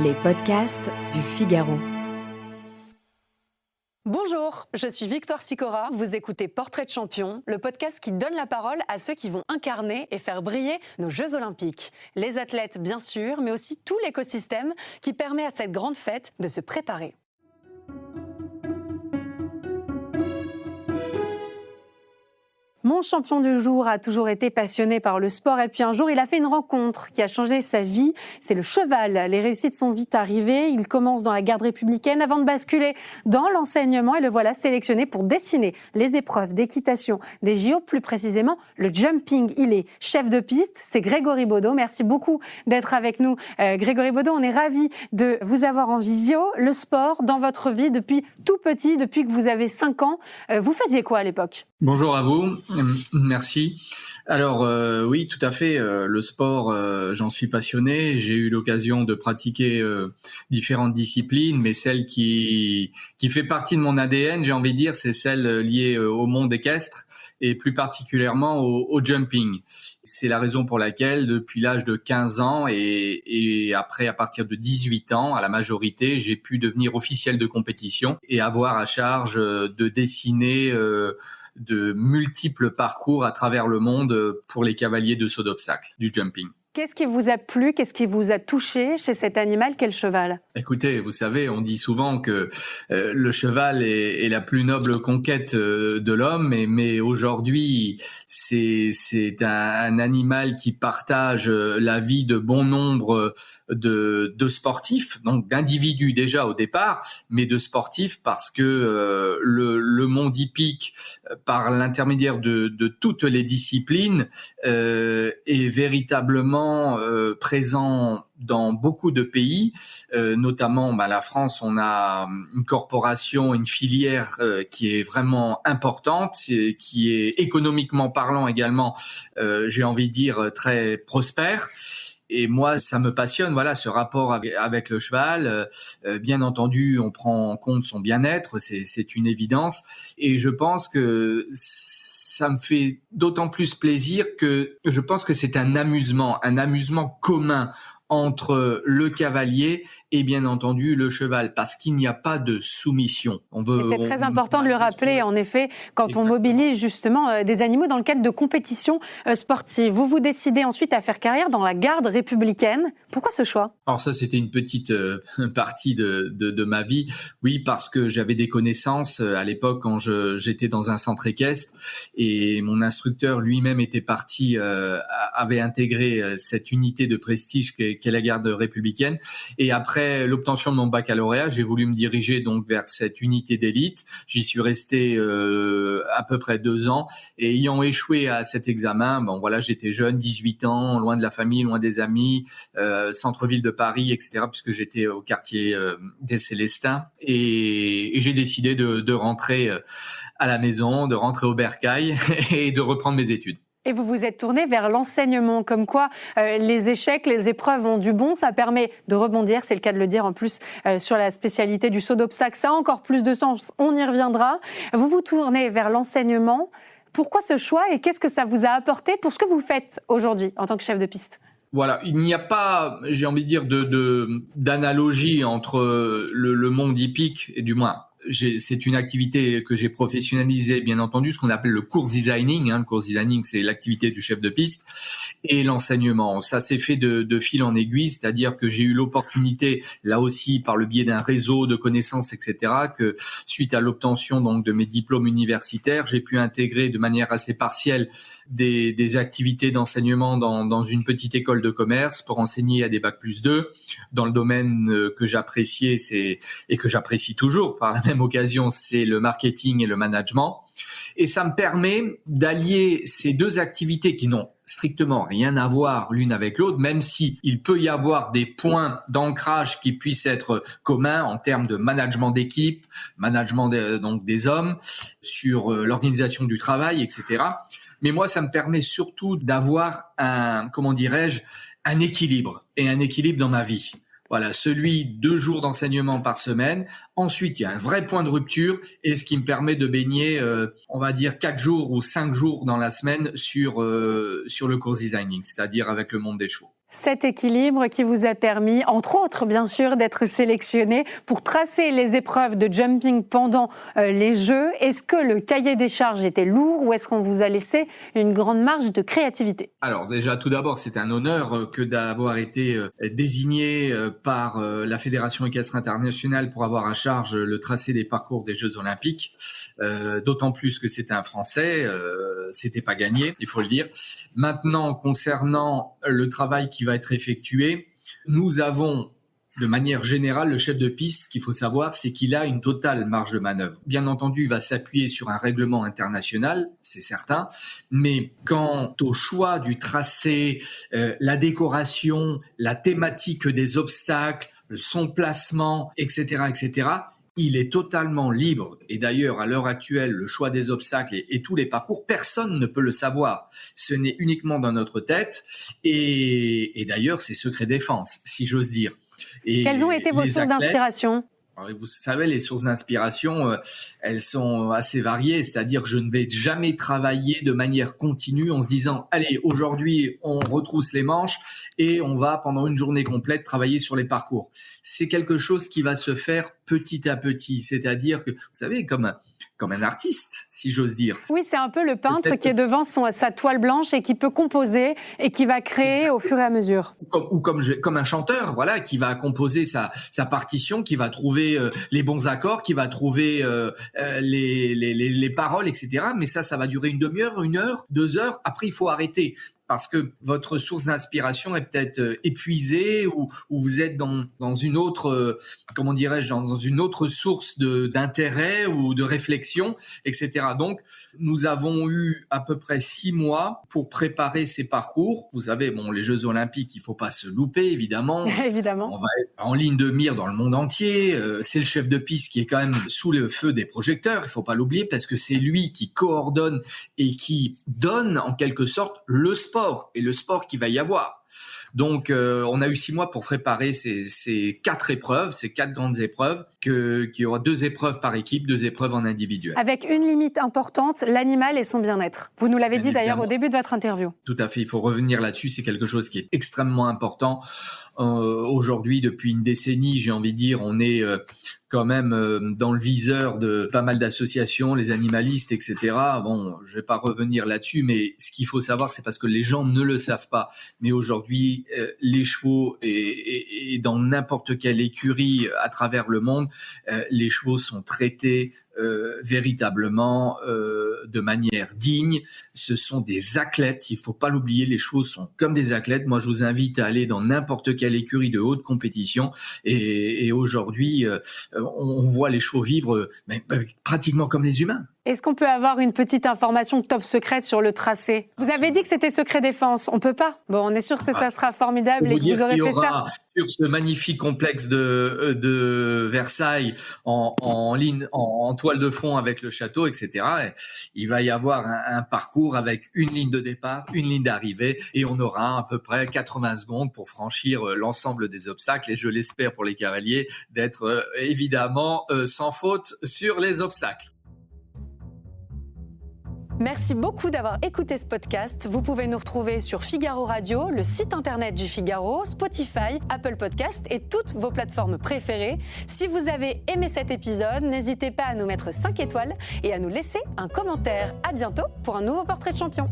Les podcasts du Figaro. Bonjour, je suis Victoire Sicora. Vous écoutez Portrait de champion, le podcast qui donne la parole à ceux qui vont incarner et faire briller nos Jeux Olympiques. Les athlètes, bien sûr, mais aussi tout l'écosystème qui permet à cette grande fête de se préparer. Mon champion du jour a toujours été passionné par le sport et puis un jour il a fait une rencontre qui a changé sa vie, c'est le cheval. Les réussites sont vite arrivées, il commence dans la garde républicaine avant de basculer dans l'enseignement et le voilà sélectionné pour dessiner les épreuves d'équitation des JO, plus précisément le jumping. Il est chef de piste, c'est Grégory Baudot. Merci beaucoup d'être avec nous. Grégory Baudot, on est ravis de vous avoir en visio. Le sport dans votre vie depuis tout petit, depuis que vous avez 5 ans, vous faisiez quoi à l'époque ? Bonjour à vous, merci. Alors oui, tout à fait, le sport, j'en suis passionné. J'ai eu l'occasion de pratiquer différentes disciplines, mais celle qui fait partie de mon ADN, j'ai envie de dire, c'est celle liée au monde équestre et plus particulièrement au jumping. C'est la raison pour laquelle, depuis l'âge de 15 ans et après à partir de 18 ans, à la majorité, j'ai pu devenir officiel de compétition et avoir à charge de dessiner de multiples parcours à travers le monde pour les cavaliers de saut d'obstacle, du jumping. Qu'est-ce qui vous a plu, qu'est-ce qui vous a touché chez cet animal qu'est le cheval ? Écoutez, vous savez, on dit souvent que le cheval est la plus noble conquête de l'homme, mais aujourd'hui, c'est un animal qui partage la vie de bon nombre de sportifs, donc d'individus déjà au départ, mais de sportifs parce que le monde hippique, par l'intermédiaire de toutes les disciplines, est véritablement présent dans beaucoup de pays, notamment la France. On a une corporation, une filière qui est vraiment importante, qui est économiquement parlant également, j'ai envie de dire, très prospère. Et moi, ça me passionne, voilà, ce rapport avec le cheval. Bien entendu, on prend en compte son bien-être, c'est une évidence. Et je pense que ça me fait d'autant plus plaisir que je pense que c'est un amusement commun entre le cavalier et bien entendu le cheval, parce qu'il n'y a pas de soumission. C'est très important de le rappeler, en effet, quand on mobilise justement des animaux dans le cadre de compétitions sportives. Vous vous décidez ensuite à faire carrière dans la garde républicaine. Pourquoi ce choix ? Alors ça, c'était une petite partie de ma vie. Oui, parce que j'avais des connaissances à l'époque quand j'étais dans un centre équestre et mon instructeur lui-même était parti, avait intégré cette unité de prestige qu'est la garde républicaine. Et après l'obtention de mon baccalauréat, j'ai voulu me diriger donc vers cette unité d'élite. J'y suis resté à peu près 2 ans et ayant échoué à cet examen, j'étais jeune, 18 ans, loin de la famille, loin des amis, centre-ville de Paris, etc., puisque j'étais au quartier des Célestins et j'ai décidé de rentrer à la maison, de rentrer au bercail et de reprendre mes études. Et vous vous êtes tourné vers l'enseignement, comme quoi les échecs, les épreuves ont du bon, ça permet de rebondir, c'est le cas de le dire en plus sur la spécialité du saut d'obstacle, ça a encore plus de sens, on y reviendra. Vous vous tournez vers l'enseignement, pourquoi ce choix et qu'est-ce que ça vous a apporté pour ce que vous faites aujourd'hui en tant que chef de piste ? Voilà, il n'y a pas, j'ai envie de dire, d'analogie entre le monde hippique et du moins. C'est une activité que j'ai professionnalisée, bien entendu, ce qu'on appelle le course designing. Le course designing, c'est l'activité du chef de piste et l'enseignement. Ça s'est fait de fil en aiguille, c'est-à-dire que j'ai eu l'opportunité, là aussi, par le biais d'un réseau de connaissances, etc., que suite à l'obtention donc de mes diplômes universitaires, j'ai pu intégrer de manière assez partielle des activités d'enseignement dans une petite école de commerce pour enseigner à des Bac+2 dans le domaine que j'appréciais et que j'apprécie toujours par la même occasion, c'est le marketing et le management. Et ça me permet d'allier ces deux activités qui n'ont strictement rien à voir l'une avec l'autre, même si il peut y avoir des points d'ancrage qui puissent être communs en termes de management d'équipe, management donc des hommes, sur l'organisation du travail, etc. Mais moi, ça me permet surtout d'avoir un équilibre et un équilibre dans ma vie. Voilà, celui 2 jours d'enseignement par semaine. Ensuite, il y a un vrai point de rupture et ce qui me permet de baigner, 4 jours ou 5 jours dans la semaine sur le course designing, c'est-à-dire avec le monde des chevaux. Cet équilibre qui vous a permis, entre autres bien sûr, d'être sélectionné pour tracer les épreuves de jumping pendant les Jeux. Est-ce que le cahier des charges était lourd ou est-ce qu'on vous a laissé une grande marge de créativité ? Alors déjà, tout d'abord, c'est un honneur que d'avoir été désigné par la Fédération équestre internationale pour avoir à charge le tracé des parcours des Jeux Olympiques. D'autant plus que c'était un Français, c'était pas gagné, il faut le dire. Maintenant, concernant le travail qui va être effectué, nous avons de manière générale, le chef de piste, ce qu'il faut savoir, c'est qu'il a une totale marge de manœuvre. Bien entendu, il va s'appuyer sur un règlement international, c'est certain, mais quant au choix du tracé, la décoration, la thématique des obstacles, son placement, etc., il est totalement libre. Et d'ailleurs, à l'heure actuelle, le choix des obstacles et tous les parcours, personne ne peut le savoir. Ce n'est uniquement dans notre tête. Et d'ailleurs, c'est secret défense, si j'ose dire. Et quelles ont été vos sources d'inspiration ? Vous savez, les sources d'inspiration, elles sont assez variées. C'est-à-dire que je ne vais jamais travailler de manière continue en se disant « Allez, aujourd'hui, on retrousse les manches et on va, pendant une journée complète, travailler sur les parcours. » C'est quelque chose qui va se faire petit à petit. C'est-à-dire que, vous savez, comme un artiste, si j'ose dire. Oui, c'est un peu le peintre qui est devant sa toile blanche et qui peut composer et qui va créer Exactement. Au fur et à mesure. Comme un chanteur, voilà, qui va composer sa partition, qui va trouver les bons accords, qui va trouver les paroles, etc. Mais ça va durer une demi-heure, 1 heure, 2 heures. Après, il faut arrêter. Parce que votre source d'inspiration est peut-être épuisée ou vous êtes dans une autre, dans une autre source d'intérêt ou de réflexion, etc. Donc, nous avons eu à peu près 6 mois pour préparer ces parcours. Vous savez, les Jeux Olympiques, il faut pas se louper, évidemment. Évidemment. On va être en ligne de mire dans le monde entier. C'est le chef de piste qui est quand même sous le feu des projecteurs. Il faut pas l'oublier parce que c'est lui qui coordonne et qui donne en quelque sorte le sport et le sport qu'il va y avoir. Donc, on a eu 6 mois pour préparer ces 4 épreuves, ces 4 grandes épreuves, qu'il y aura 2 épreuves par équipe, 2 épreuves en individuel. Avec une limite importante, l'animal et son bien-être. Vous nous l'avez dit d'ailleurs au début de votre interview. Tout à fait, il faut revenir là-dessus, c'est quelque chose qui est extrêmement important. Aujourd'hui, depuis une décennie, j'ai envie de dire, on est quand même dans le viseur de pas mal d'associations, les animalistes, etc. Bon, je vais pas revenir là-dessus, mais ce qu'il faut savoir, c'est parce que les gens ne le savent pas. Mais aujourd'hui, les chevaux et dans n'importe quelle écurie à travers le monde, les chevaux sont traités véritablement de manière digne. Ce sont des athlètes, il faut pas l'oublier, les chevaux sont comme des athlètes. Moi, je vous invite à aller dans n'importe quelle écurie de haute compétition et aujourd'hui, on voit les chevaux vivre pratiquement comme les humains. Est-ce qu'on peut avoir une petite information top secrète sur le tracé ? Vous avez dit que c'était secret défense. On peut pas ? Bon, on est sûr que ça sera formidable et que vous aurez fait ça. Sur ce magnifique complexe de Versailles en toile de fond avec le château, etc. Il va y avoir un parcours avec une ligne de départ, une ligne d'arrivée et on aura à peu près 80 secondes pour franchir l'ensemble des obstacles et je l'espère pour les cavaliers d'être évidemment sans faute sur les obstacles. Merci beaucoup d'avoir écouté ce podcast. Vous pouvez nous retrouver sur Figaro Radio, le site internet du Figaro, Spotify, Apple Podcast et toutes vos plateformes préférées. Si vous avez aimé cet épisode, n'hésitez pas à nous mettre 5 étoiles et à nous laisser un commentaire. À bientôt pour un nouveau portrait de champion.